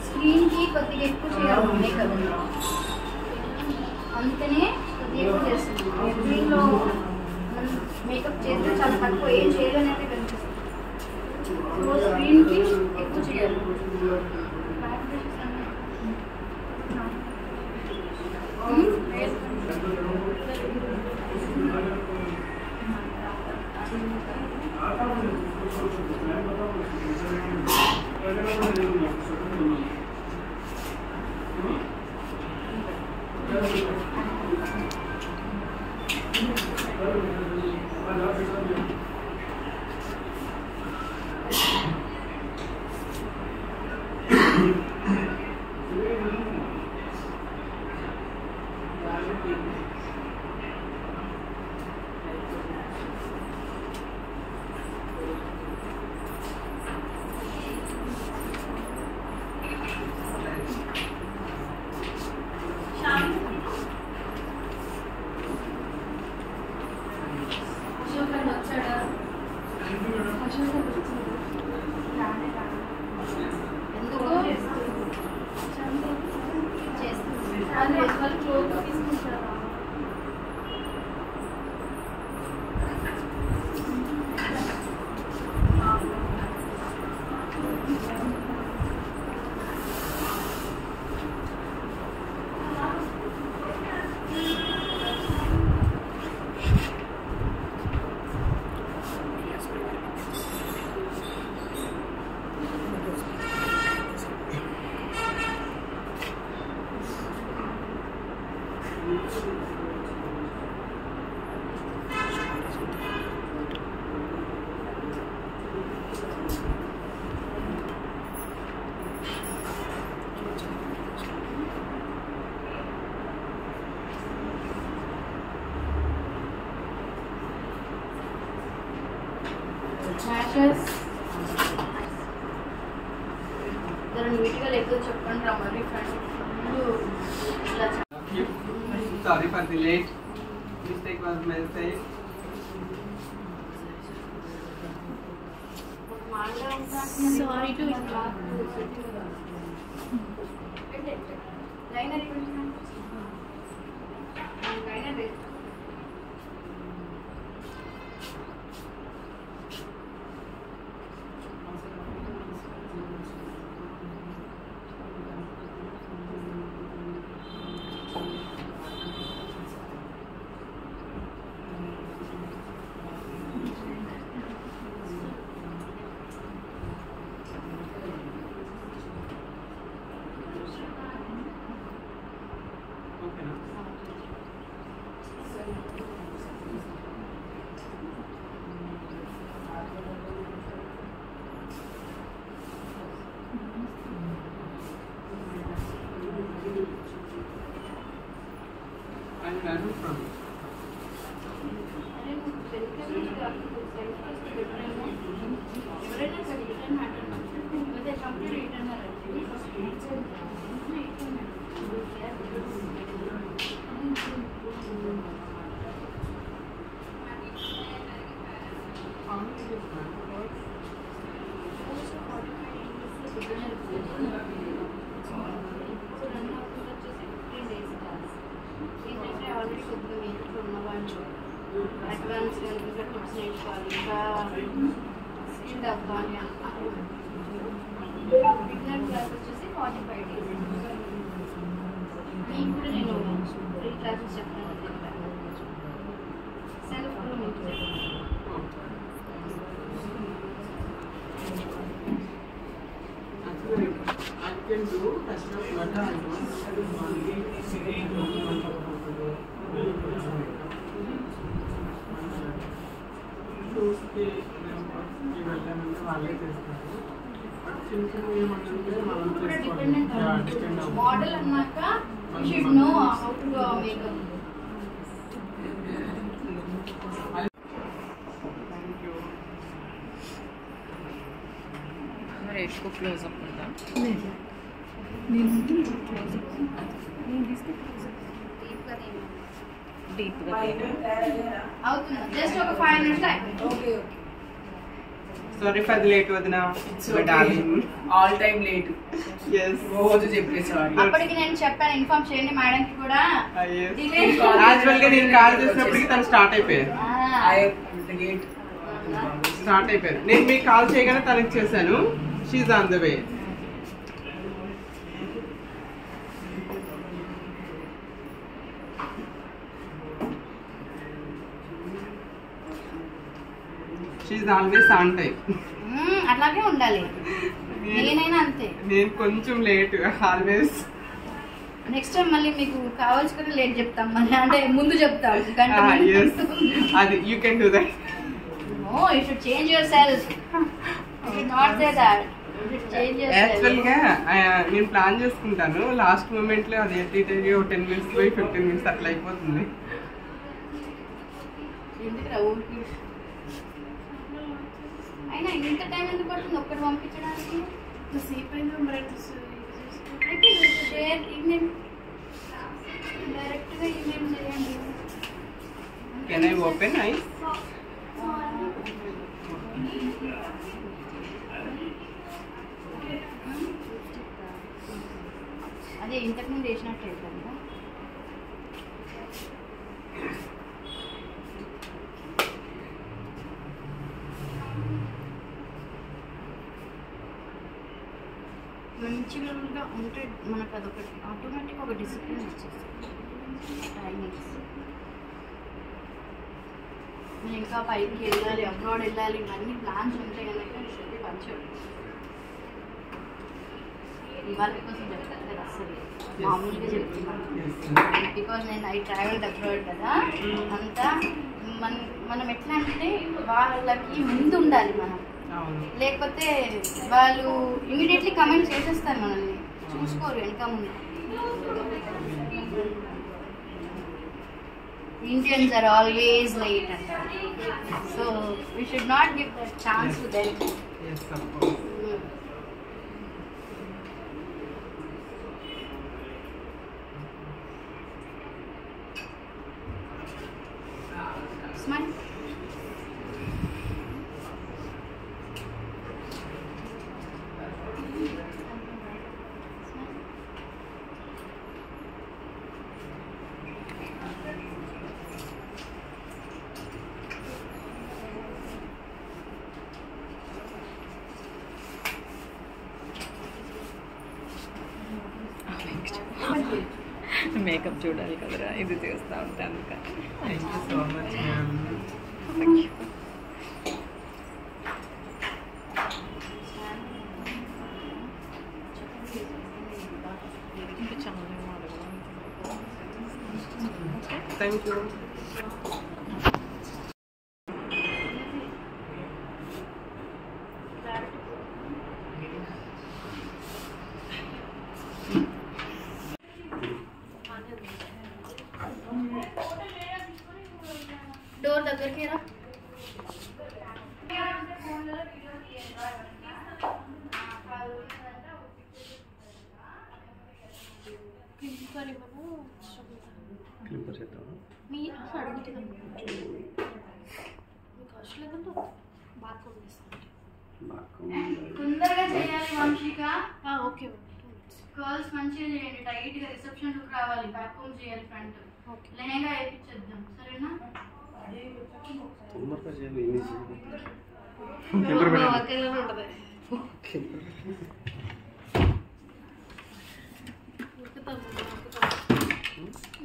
Screen కి కొద్దిగా ఎక్కువ చేయాలి మేకప్, అందుకనే కొద్దిగా ఎక్కువ చేస్తుంది. స్క్రీన్లో మేకప్ చేస్తే చాలా తక్కువ, ఏం చేయలేనైతే కనిపిస్తుంది. సో స్క్రీన్ కి ఎక్కువ చేయాలి. Sorry for the late. Mistake was my mistake. Sorry to advanced tips నేర్చుకోవాలి ఇంకా స్కిల్ అవ్వాలి బిగినర్ క్లాస్ వచ్చేసి 45 days మీకు కూడా నేను 3 క్లాసెస్ చెప్తాను సెల్ఫ్ కూడా మీకు I can do touch of water I want only చూస్తే వెళ్ళామంటే వాళ్ళే చేస్తారు చిన్న చిన్న ఏమంటే మనం చేసుకోవాలి మోడల్ అన్నాక you should know how to make up మరి ఎక్కువ క్లోజప్ ఉందా? డీప్గా అవుతుంది జస్ట్ ఒక 5 minutes అయిపోయింది. సారీ ఫర్ ది లేట్ వదినా. All time late. yes రోజు చెప్పేసారి. అప్పటికి నేను చెప్పాను ఇన్ఫార్మ్ చేయండి మేడం కి కూడా. యాక్చువల్ గా నేను కాల్ చేసినప్పటికి తను స్టార్ట్ అయిపోయారు. గేట్ స్టార్ట్ అయిపోయారు. నేను మీకు కాల్ చేయగానే తనకి చేశాను. She's on the way. She's always on time. అట్లాగే ఉండాలి. నేనైనా అంతే. నేను కొంచెం లేట్ ఆల్వేస్. నెక్స్ట్ టైం మళ్ళీ మీకు కావాల్సుకుని లేట్ చెప్తాం మళ్ళీ, అంటే ముందు చెప్తాం. అది you can do that. No you should change yourself. Not say that. Actual గా నేను ప్లాన్ చేసుకుంటాను. లాస్ట్ మూమెంట్ లో అది 10 minutes పోయి 15 minutes అట్లా అయిపోతుంది. ఎందుకురా ఊరికి అయినా ఇంత టైం ఎందుకు పడుతుంది ఒక్కటి పంపించడానికి? సేఫ్ అయినా మరి అయితే షేర్ ఈమెయిల్ డైరెక్ట్గా ఈమెయిల్ చేయండి. Can I open I? అదే ఇంతకుముందు వేసినట్టు అవుతుంది. మంచిగా ఉంటే మనకు అదొకటి ఆటోమేటిక్ ఒక డిసిప్లిన్ వచ్చేస్తుంది. టైమింగ్స్ నేను ఇంకా పైకి వెళ్ళాలి, అబ్రాడ్ వెళ్ళాలి, ఇవన్నీ ప్లాన్స్ ఉంటాయి కనుక చెప్పి పంచాడు. ఇవాళ కోసం చెప్తాను కదా, అసలు మామూలుగా చెప్తున్నాను. బికాజ్ నేను ఐ ట్రావెల్డ్ అబ్రాడ్ కదా, అంతా మనం ఎట్లా అంటే వాళ్ళకి ముందు ఉండాలి మనం, లేకపోతే వాళ్ళు ఇమీడియట్లీ కమెంట్ చేసేస్తారు మనల్ని, చూసుకోరు వెనక ముందు. ఇండియన్స్ ఆర్ ఆల్వేస్ లైట్ అంటారు. So we should not give that chance to them. Smile. Makeup చూడాలి కదరా, ఇది చేస్తూ ఉంటాను. Thank you so much ma'am. ఇంకా చాలా థ్యాంక్ యూ. డోర్ దగ్గరికి రా. క్లిప్పర్ చేద్దామా? మీ అడుగుతున్నాను మీకు అవసరం లేకుండా బాత్రూమ్ చేస్తాను. తొందరగా చేయాలి వంశిక. ఓకే కర్ల్స్ మంచిగా చేయండి, టైట్ గా రిసెప్షన్ లుక్ రావాలి, బ్యాక్ హోమ్ చేయాలి, ఫ్రంట్ లెహంగా వేయించేద్దాం, సరేనా? తొందరగా చేయాలి. ఉంటుంది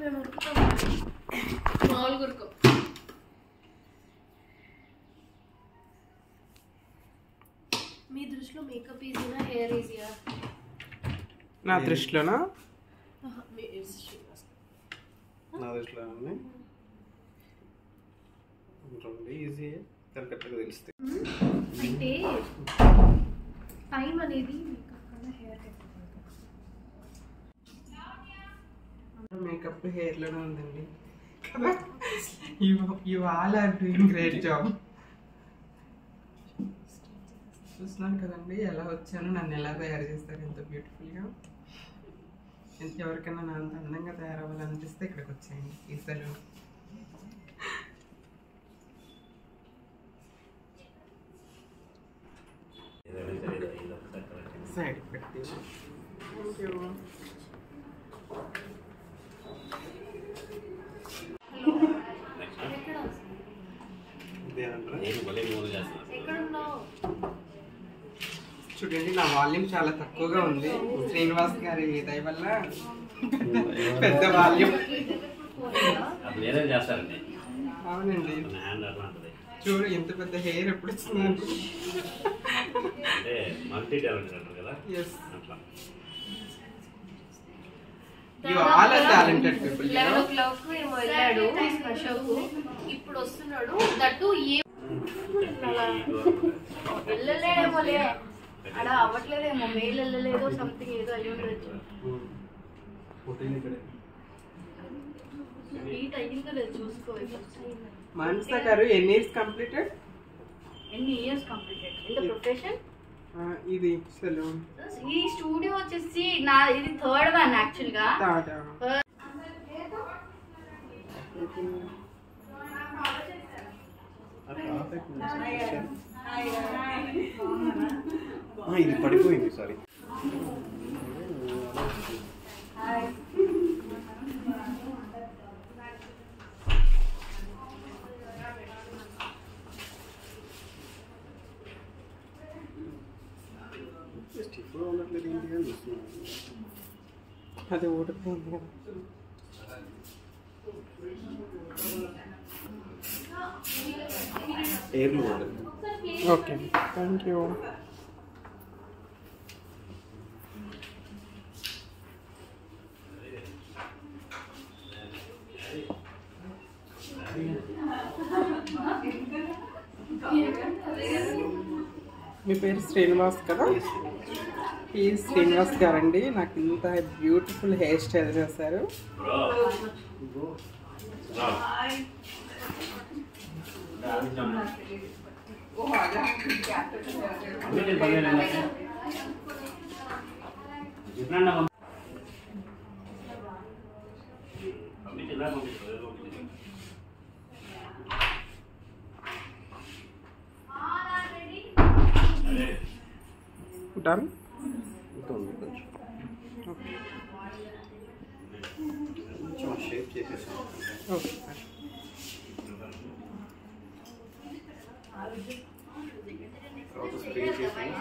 మేము ఉరుకుతాము, మామూలుగా ఉరుకో. మీ దృష్టిలో మేకప్ ఈజీనా, హెయిర్ ఈజీయా? నా దృష్టిలోనా? నా దృష్టిలో ఈజీ కరెక్ట్గా తెలుస్తాయి. అంటే టైం అనేది మేకప్ కన్నా హెయిర్ మేకప్ హెయిర్ లోనే ఉందండి కదా. You all are doing great job. చూస్తున్నాను కదండి ఎలా వచ్చాను, నన్ను ఎలా తయారు చేస్తారు ఎంత బ్యూటిఫుల్గా. ఎవరికైనా నా అంత అందంగా తయారవ్వాలనిపిస్తే ఇక్కడికి వచ్చేయండి ఈ సెలూన్. సైడ్ పెట్టి థ్యాంక్ యూ. చూడండి నా వాల్యూమ్ చాలా తక్కువగా ఉంది. శ్రీనివాస్ గారి దయ వల్ల పెద్ద వాల్యూమ్. అవునండి చూడు ఎంత పెద్ద హెయిర్ ఎప్పుడు వచ్చింది. Yes. You all are talented people. 11 o'clock ఏమో వెళ్ళాడు అశోక్, ఇప్పుడు వస్తున్నాడు. దట్టు వెళ్ళలేడేమోలే, అలా అవ్వట్లేదేమో, మెయిల్ వెళ్ళలేదో సంథింగ్ ఏదో అయ్యి ఉండొచ్చు. హీట్ అయ్యిందో లేదు చూసుకో. మానస గారు ఎన్ని ఇయర్స్ కంప్లీటెడ్? ఎన్ని years completed in the profession? ఇది సెలూన్. ఈ స్టూడియో వచ్చేసి నా ఇది 3rd వన్ యాక్చువల్ గా. ఇది పడిపోయింది సారీ. అది ఊడిపోయింది కదా. Okay thank you. మీ పేరు శ్రీనివాస్ కదా? ఈ శ్రీనివాస్ గారండి నాకు ఇంత బ్యూటిఫుల్ హెయిర్ స్టైల్ చేశారు. డన్. షేప్ చేసేసాను. Okay sir. స్ప్రే చేసాను.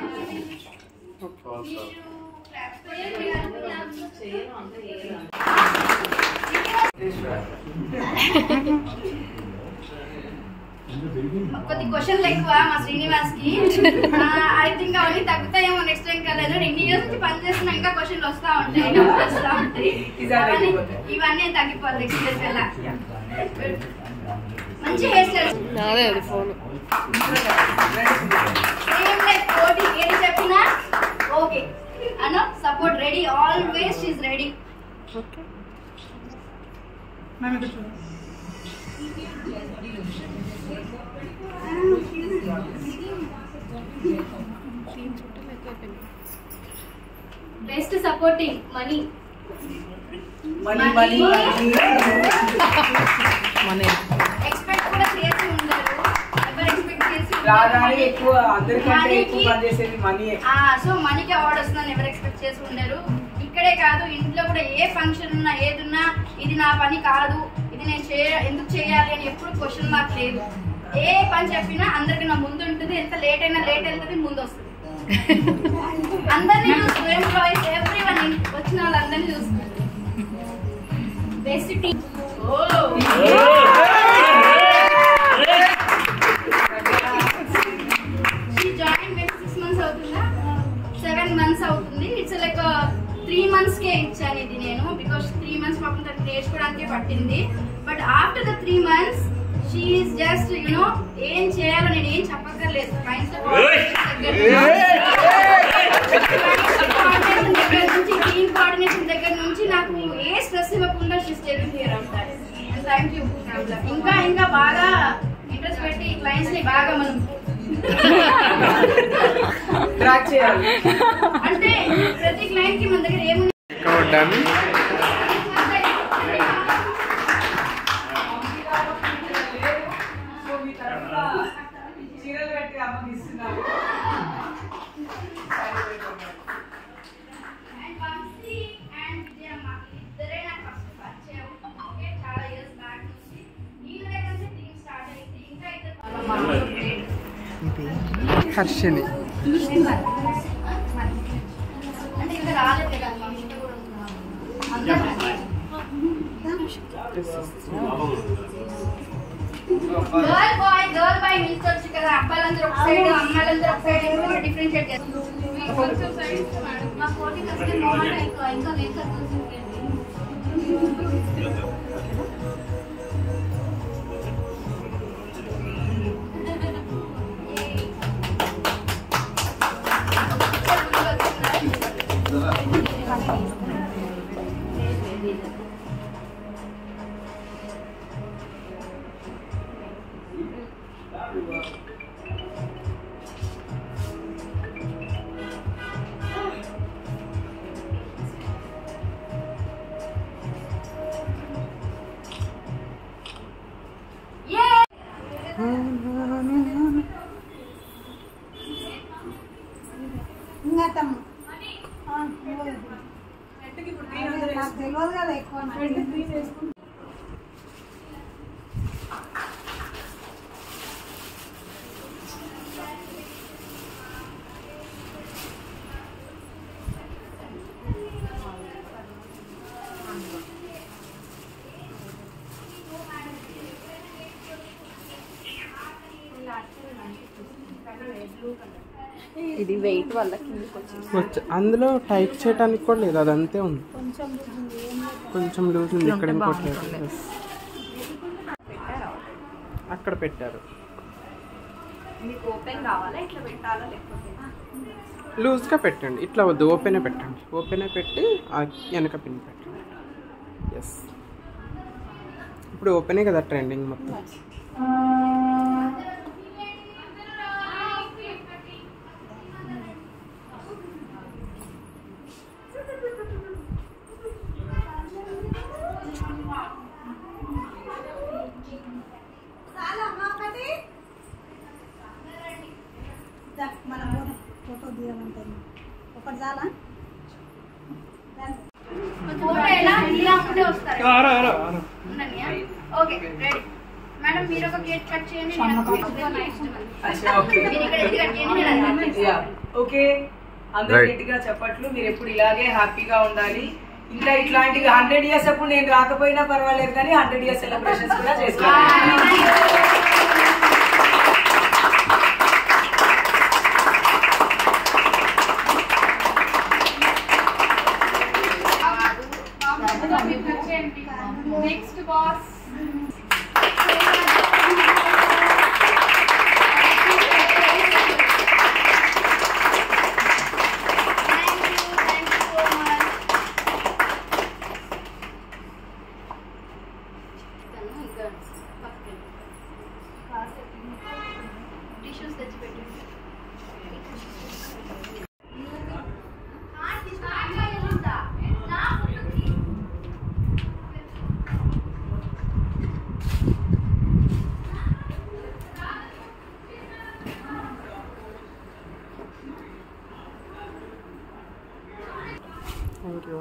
కొద్ది క్వశ్చన్లు ఎక్కువ మా శ్రీనివాస్ కి. ఐ థింక్ అవన్నీ తగ్గుతాయేమో నెక్స్ట్ టైం కదా. ఇన్ని ఇయర్స్ నుంచి పని చేస్తున్నా ఇంకా క్వశ్చన్లు వస్తా ఉంటాయి. ఇవన్నీ తగ్గిపోతాయి నెక్స్ట్ డేస్ ఎలా. మంచి హెయిర్ స్టైల్. నాదే అది ఫోన్. సేమ్ లైక్ కోటి ఏది చెప్పినా okay Anu. Support ready, always she is ready. Okay best supporting money money money money expect కూడా చేసి ఉండరు. ఎవరు ఎక్స్పెక్ట్ చేసి రాగానే ఎక్కువ అందరికంటే ఎక్కువ పని చేసేది మనీ. సో మనీకి అవార్డు వస్తుందని ఎవరు ఎక్స్పెక్ట్ చేసి ఉండరు. ఇక్కడే కాదు ఇంట్లో కూడా ఏ ఫంక్షన్ ఉన్నా ఏదున్నా ఇది నా పని కాదు, ఇది నేను ఎందుకు చేయాలి అని ఎప్పుడు క్వశ్చన్ మార్క్ లేదు. ఏ పని చెప్పినా అందరికి నా ముందు ఉంటుంది. ఎంత లేట్ అయినా లేట్ వెళ్తుంది, ముందు వస్తుంది. అందరినీ చూస్తుంది, ఎంప్లాయీస్ ఎవ్రీవన్ వచ్చిన వాళ్ళందరినీ చూస్తుంది. Best team. జాయిన్ 6 months అవుతుందా 7 months అవుతుంది. ఇట్స్ లైక్ 3 months కే ఇచ్చాను ఇది నేను. బికాస్ 3 months పాపం తనకి నేర్చుకోవడానికే పట్టింది. But after the 3 months she is just ఏం చేయాలో నేను ఏం చెప్పక్కర్లేదు. టీమ్ కోఆర్డినేషన్ దగ్గర నుంచి నాకు ఏ స్ట్రెస్ ఇవ్వకుండా షీ స్టేబుల్ హియర్ అవుతారు. Thank you. ఇంకా ఇంకా బాగా ఇంట్రెస్ట్ పెట్టి క్లయింట్స్ ని బాగా మనం ట్రాక్ చేయాలి. అంటే ప్రతి క్లయింట్ కి మన దగ్గర ఏముంది డన్. సో మీ తరఫున చీరలు కట్టి అమ్మకి ఇస్తున్నారు. హర్షిని అంటే ఇంకా రాలేదు కదా గర్ల్ బాయ్ మిల్చొచ్చు కదా. అబ్బాయిలందరూ ఒక సైడ్ అమ్మాయిలందరూ ఒక సైడ్ డిఫరెన్షియేట్ చేస్తారు. మా కోటింగ్ వస్తే మోమెంట్ ఇంకా లేక తెలియదు కదా ఎక్కువ. ఇది వెయిట్ వల్ల కిందకి వచ్చింది. అందులో టైప్ చేయడానికి కూడా లేదు, అదంతే ఉంది. కొంచెం లూజ్ ఉంది. ఇక్కడ ఇంకోట్లేదు. అక్కడ పెట్టారు. మీకు ఓపెన్ కావాలా ఇట్లా పెట్టాలా లేకపోతే లూజ్గా పెట్టండి. ఇట్లా వద్దు, ఓపెనే పెట్టండి. ఓపెనే పెట్టి వెనక పిన్ పెట్టండి. ఎస్, ఇప్పుడు ఓపెనే కదా ట్రెండింగ్ మొత్తం. మనం ఫోటో తీయాలంటే ఒకటి చాలా ఫోటో ఎలా ఇలా ఉండే వస్తారు. Okay ready madam. మీరు ఒక కేక్ కట్ చేయండి. ఓకే, అందరూ గట్టిగా చెప్పట్లు. మీరు ఎప్పుడు ఇలాగే హ్యాపీగా ఉండాలి. ఇంకా ఇట్లాంటి 100 years అప్పుడు నేను రాకపోయినా పర్వాలేదు, కానీ 100 years సెలబ్రేషన్స్ కూడా చేసుకోవాలి. నెక్స్ట్ బాస్ టిష్యూస్ తెచ్చి పెట్టండి. Thank you.